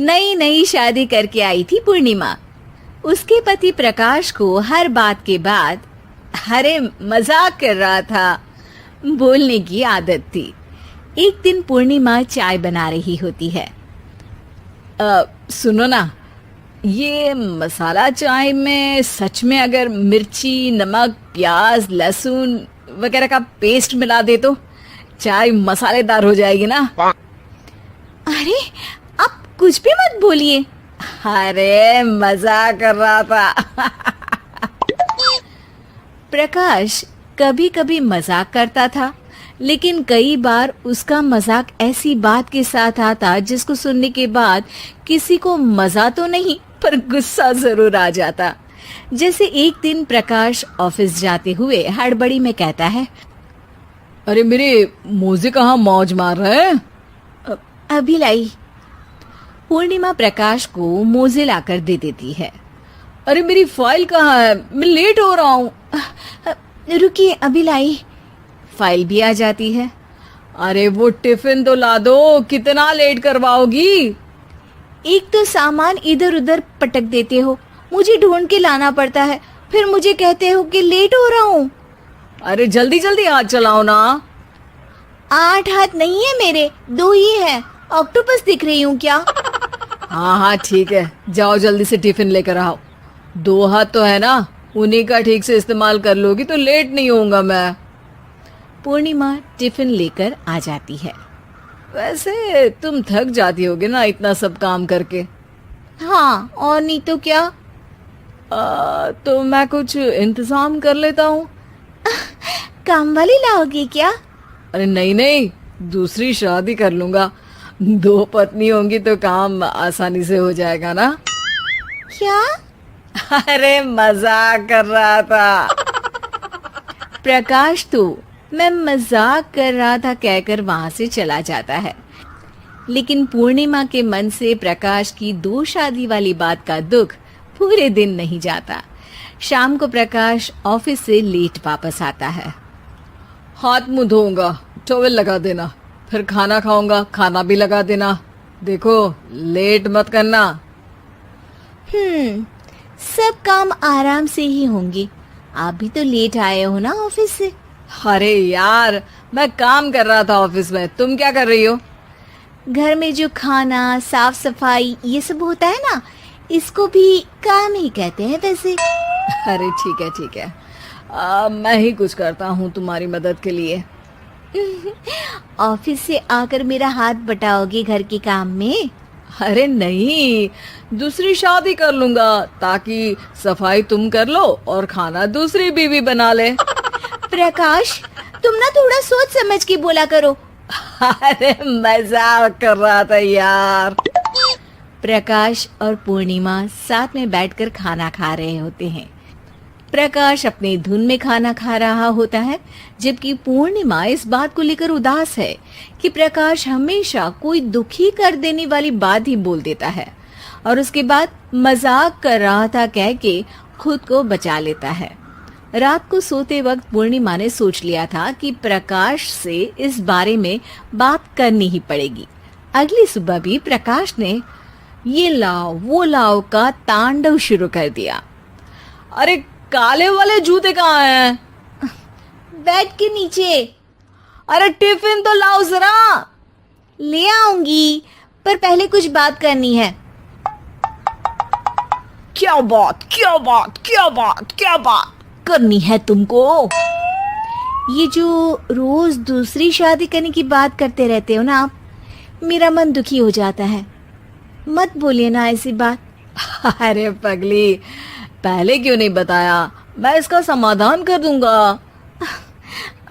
नई नई शादी करके आई थी पूर्णिमा। उसके पति प्रकाश को हर बात के बाद अरे मजाक कर रहा था बोलने की आदत थी। एक दिन पूर्णिमा चाय बना रही होती है। सुनो ना, ये मसाला चाय में सच में अगर मिर्ची, नमक, प्याज, लहसुन वगैरह का पेस्ट मिला दे तो चाय मसालेदार हो जाएगी ना। अरे आप कुछ भी मत बोलिए। अरे मजाक कर रहा था। प्रकाश कभी कभी मजाक करता था, लेकिन कई बार उसका मजाक ऐसी बात के साथ आता जिसको सुनने के बाद किसी को मजा तो नहीं पर गुस्सा जरूर आ जाता। जैसे एक दिन प्रकाश ऑफिस जाते हुए हड़बड़ी में कहता है, अरे मेरे मोजे कहाँ मौज मार रहे हैं? अभी लाई। पूर्णिमा प्रकाश को मोजे लाकर दे देती है। अरे मेरी फाइल कहाँ है? मैं लेट हो रहा हूँ। रुकिए अभी लाई। फाइल भी आ जाती है। अरे वो टिफिन तो ला दो, कितना लेट करवाओगी? एक तो सामान इधर उधर पटक देते हो, मुझे ढूंढ के लाना पड़ता है, फिर मुझे कहते हो कि लेट हो रहा हूँ। अरे जल्दी जल्दी हाथ चलाओ ना। 8 हाथ नहीं है मेरे, 2 ही है। ऑक्टोपस दिख रही हूँ क्या? हाँ हाँ ठीक है, जाओ जल्दी से टिफिन लेकर आओ। 2 हाथ तो है ना, उन्हीं का ठीक से इस्तेमाल कर लोगी तो लेट नहीं होऊंगा मैं। पूर्णिमा टिफिन लेकर आ जाती है। वैसे तुम थक जाती होगी ना इतना सब काम करके। हाँ और नहीं तो क्या। तो मैं कुछ इंतजाम कर लेता हूँ। काम वाली लाओगी क्या? अरे नहीं नहीं, दूसरी शादी कर लूंगा। 2 पत्नी होंगी तो काम आसानी से हो जाएगा ना। क्या? अरे मजाक कर रहा था। प्रकाश तो मैं मजाक कर रहा था कहकर वहां से चला जाता है। लेकिन पूर्णिमा के मन से प्रकाश की 2 शादी वाली बात का दुख पूरे दिन नहीं जाता। शाम को प्रकाश ऑफिस से लेट वापस आता है। हाथ मुंह धोऊंगा, टॉवेल लगा देना, फिर खाना खाऊंगा, खाना भी लगा देना। देखो लेट मत करना। सब काम आराम से ही होंगे। आप भी तो लेट आए हो ना ऑफिस से। अरे यार मैं काम कर रहा था ऑफिस में, तुम क्या कर रही हो? घर में जो खाना, साफ सफाई ये सब होता है ना, इसको भी काम ही कहते हैं वैसे। अरे ठीक है, मैं ही कुछ करता हूँ तुम्हारी मदद के लिए। ऑफिस से आकर मेरा हाथ बटाओगे घर के काम में? अरे नहीं, दूसरी शादी कर लूंगा ताकि सफाई तुम कर लो और खाना दूसरी बीवी बना ले। प्रकाश तुम ना थोड़ा सोच समझ के बोला करो। अरे मजाक कर रहा था यार। प्रकाश और पूर्णिमा साथ में बैठकर खाना खा रहे होते हैं। प्रकाश अपनी धुन में खाना खा रहा होता है, जबकि पूर्णिमा इस बात को लेकर उदास है कि प्रकाश हमेशा कोई दुखी कर देने वाली बात ही बोल देता है और उसके बाद मजाक कर रहा था कह के खुद को बचा लेता है। रात को सोते वक्त पूर्णिमा ने सोच लिया था कि प्रकाश से इस बारे में बात करनी ही पड़ेगी। अगली सुबह भी प्रकाश ने ये लाओ वो लाओ का तांडव शुरू कर दिया। अरे काले वाले जूते कहाँ हैं? बेड के नीचे। अरे टिफिन तो लाओ जरा। ले आऊंगी, पर पहले कुछ बात करनी है। क्या बात करनी है तुमको? ये जो रोज दूसरी शादी करने की बात करते रहते हो ना आप, मेरा मन दुखी हो जाता है। मत बोलिए ना ऐसी बात। अरे पगली, पहले क्यों नहीं बताया? मैं इसका समाधान कर दूंगा।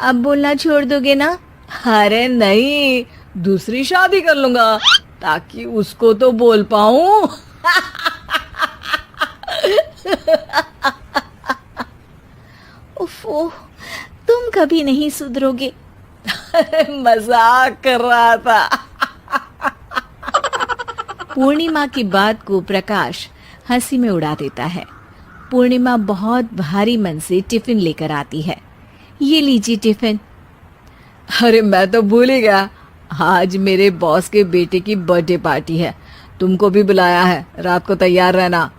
अब बोलना छोड़ दोगे ना? अरे नहीं, दूसरी शादी कर लूंगा ताकि उसको तो बोल पाऊं। उफ़, तुम कभी नहीं सुधरोगे। मजाक कर रहा था। पूर्णिमा की बात को प्रकाश हंसी में उड़ा देता है। पूर्णिमा बहुत भारी मन से टिफिन लेकर आती है। ये लीजिए टिफिन। अरे मैं तो भूल ही गया, आज मेरे बॉस के बेटे की बर्थडे पार्टी है, तुमको भी बुलाया है, रात को तैयार रहना।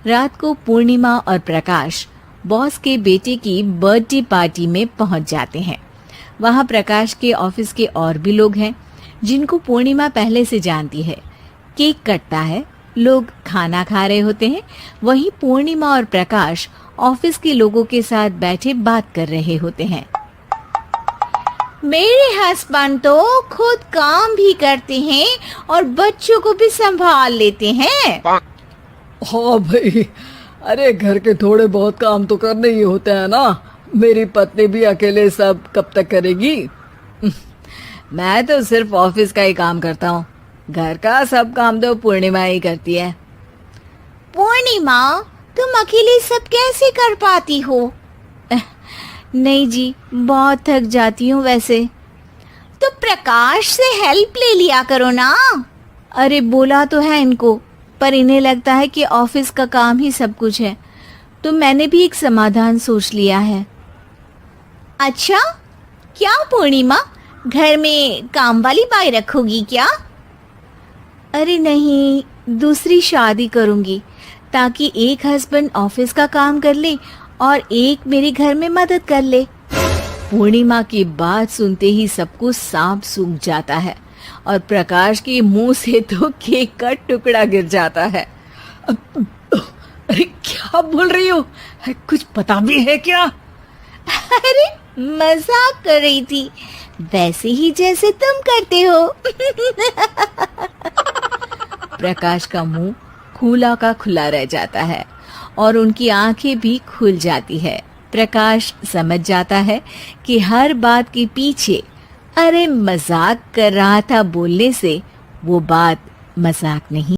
रात को पूर्णिमा और प्रकाश बॉस के बेटे की बर्थडे पार्टी में पहुंच जाते हैं। वहां प्रकाश के ऑफिस के और भी लोग हैं जिनको पूर्णिमा पहले से जानती है। केक कटता है, लोग खाना खा रहे होते हैं। वहीं पूर्णिमा और प्रकाश ऑफिस के लोगों के साथ बैठे बात कर रहे होते हैं। मेरे हस्बैंड तो खुद काम भी करते हैं और बच्चों को भी संभाल लेते हैं। हाँ भाई, अरे घर के थोड़े बहुत काम तो करने ही होते हैं ना। मेरी पत्नी भी अकेले सब कब तक करेगी? मैं तो सिर्फ ऑफिस का ही काम करता हूँ, घर का सब काम तो पूर्णिमा ही करती है। पूर्णिमा, तुम अकेले सब कैसे कर पाती हो? नहीं जी, बहुत थक जाती हूँ वैसे। तो प्रकाश से हेल्प ले लिया करो ना। अरे बोला तो है इनको, पर इन्हें लगता है कि ऑफिस का काम ही सब कुछ है, तो मैंने भी एक समाधान सोच लिया है। अच्छा, क्या पूर्णिमा, घर में काम वाली बाई रखोगी क्या? अरे नहीं, दूसरी शादी करूंगी ताकि एक हस्बैंड ऑफिस का काम कर ले और एक मेरे घर में मदद कर ले। पूर्णिमा की बात सुनते ही सबको सांप सूंघ जाता है और प्रकाश के मुंह से तो केक का टुकड़ा गिर जाता है। अरे क्या बोल रही हो? कुछ पता भी है क्या? अरे मजाक कर रही थी, वैसे ही जैसे तुम करते हो। प्रकाश का मुंह खुला का खुला रह जाता है और उनकी आंखें भी खुल जाती है। प्रकाश समझ जाता है कि हर बात के पीछे अरे मजाक कर रहा था बोलने से वो बात मजाक नहीं